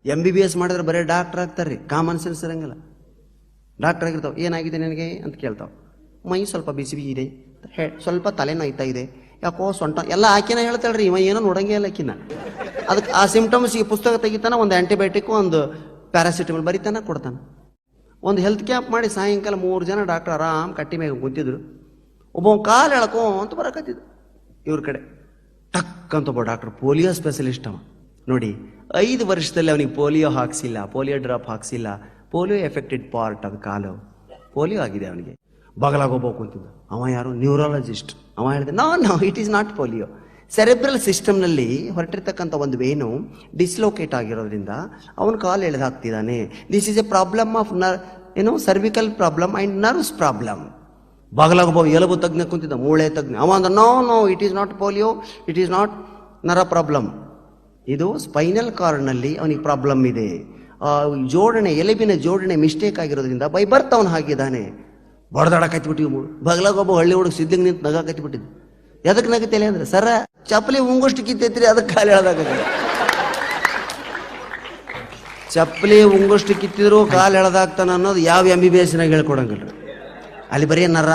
MBBS ಮಾಡಿದ್ರೆ ಬರೀ doctor ಆಗ್ತಾರೆ ರೀ, ಕಾಮನ್ ಸೆನ್ಸ್ ಇರಂಗಿಲ್ಲ. ಡಾಕ್ಟರ್ ಆಗಿರ್ತಾವೆ, ಏನಾಗಿದೆ ನನಗೆ ಅಂತ ಕೇಳ್ತಾವೆ, ಮೈ ಸ್ವಲ್ಪ ಬಿಸಿ ಇದೆ, ಸ್ವಲ್ಪ ತಲೆ ನೋಯ್ತಾ ಇದೆ, ಯಾಕೋ ಸೊಂಟ ಎಲ್ಲ ಆಕಿನ ಹೇಳ್ತಾಳೆ ರೀ, ಇವ ಏನೋ ನೋಡಂಗೇ ಇಲ್ಲ ಆಕಿನ. ಅದಕ್ಕೆ ಆ ಸಿಮ್ಟಮ್ಸ್ ಈ ಪುಸ್ತಕ ತೆಗಿತಾನೆ, ಒಂದು ಆ್ಯಂಟಿಬಯೋಟಿಕ್ ಒಂದು ಪ್ಯಾರಾಸಿಟಮಲ್ ಬರಿತಾನೆ ಕೊಡ್ತಾನೆ. ಒಂದು ಹೆಲ್ತ್ ಕ್ಯಾಂಪ್ ಮಾಡಿ ಸಾಯಂಕಾಲ 3 ಜನ ಡಾಕ್ಟರ್ ಆರಾಮ್ ಕಟ್ಟಿ ಮೇಲೆ ಕುಂತಿದ್ರು. ಒಬ್ಬ ಕಾಲು ಎಳ್ಕೋ ಅಂತ ಬರಕತ್ತಿದ್ರು ಇವ್ರ ಕಡೆ. ಟಕ್ ಅಂತ ಒಬ್ಬ ಡಾಕ್ಟರ್ ಪೋಲಿಯೋ ಸ್ಪೆಷಲಿಸ್ಟ್ ಅವ ನೋಡಿ, 5 ವರ್ಷದಲ್ಲಿ ಅವನಿಗೆ ಪೋಲಿಯೋ ಹಾಕ್ಸಿಲ್ಲ, ಪೋಲಿಯೋ ಡ್ರಾಪ್ ಹಾಕ್ಸಿಲ್ಲ, ಪೋಲಿಯೋ ಎಫೆಕ್ಟೆಡ್ ಪಾರ್ಟ್ ಅದು ಕಾಲು ಪೋಲಿಯೋ ಆಗಿದೆ ಅವನಿಗೆ. ಬಗಲಾಗೊಬ್ಬ ಕುಂತಿದ್ದ, ಅವ ಯಾರು ನ್ಯೂರಾಲಜಿಸ್ಟ್. ಅವ ಹೇಳಿದೆ no it is not polio. Cerebral ಸಿಸ್ಟಮ್ನಲ್ಲಿ ಹೊರಟಿರ್ತಕ್ಕಂಥ ಒಂದು ವೇನು ಡಿಸ್ಲೋಕೇಟ್ ಆಗಿರೋದ್ರಿಂದ ಅವನು ಕಾಲು ಎಳೆದು ಹಾಕ್ತಿದ್ದಾನೆ. This is a problem of cervical problem and nerves problem. ಬಾಗಲಾಗೊಬ್ಬ ಎಲುಬು ತಜ್ಞ ಕುಂತಿದ್ದ, ಮೂಳೆ ತಜ್ಞ. ಅವ ಅಂದ no it is not polio, it is not ನರ ಪ್ರಾಬ್ಲಮ್, ಇದು ಸ್ಪೈನಲ್ ಕಾರ್ಡ್ನಲ್ಲಿ ಅವನಿಗೆ ಪ್ರಾಬ್ಲಮ್ ಇದೆ. ಜೋಡಣೆ, ಎಲುಬಿನ ಜೋಡಣೆ ಮಿಸ್ಟೇಕ್ ಆಗಿರೋದ್ರಿಂದ ಬೈ ಬರ್ತ್ ಅವನು ಹಾಕಿದ್ದಾನೆ. ಬಡ್ದಾಡಕತ್ತಿಬಿಟ್ಟಿವು. ಬಗಲಾಗೊಬ್ಬ ಹಳ್ಳಿ ಹುಡುಗ ಸಿದ್ಧಿಗೆ ನಿಂತು ನಗಾಕತ್ತಿಬಿಟ್ಟಿದ್ದು. ಎದಕ್ಕೆ ನಗತಿಲ್ಲ ಅಂದ್ರೆ, ಸರ ಚಪ್ಪಲಿ ಉಂಗುಷ್ಟು ಕಿತ್ತೈತ್ರಿ, ಅದಕ್ಕೆ ಕಾಲು ಎಳ್ದಾಗ. ಚಪ್ಪಲಿ ಉಂಗುಷ್ಟು ಕಿತ್ತಿದ್ರು ಕಾಲು ಎಳ್ದಾಗ್ತಾನ ಅನ್ನೋದು ಯಾವ MBBS ಹೇಳ್ಕೊಡಂಗಿಲ್ಲ. ಅಲ್ಲಿ ಬರೀ ನರ